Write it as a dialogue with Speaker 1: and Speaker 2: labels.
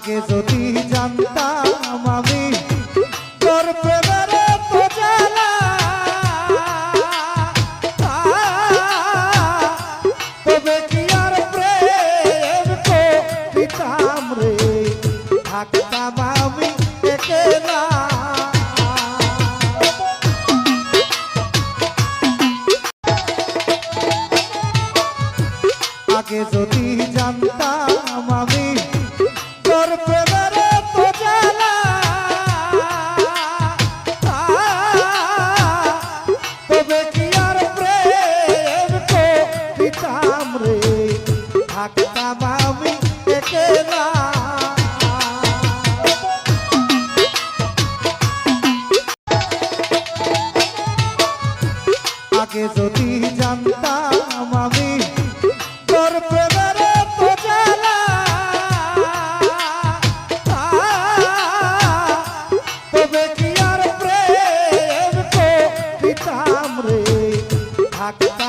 Speaker 1: আগে যদি জানতাম আমি তোর প্রেমের তো জ্বালা, তবে কি আর প্রেম করিতাম রে, থাকতাম আমি একলা। আগে যদি জানতাম আমি তোর প্রেমের তো জ্বালা, তবে কি আর প্রেম করিতাম রে, থাকতাম আমি একলা। আগে যদি জানতাম আমি তোর প্রেমের তো জ্বালা, তবে কি আর প্রেম করিতাম রে, থাকতাম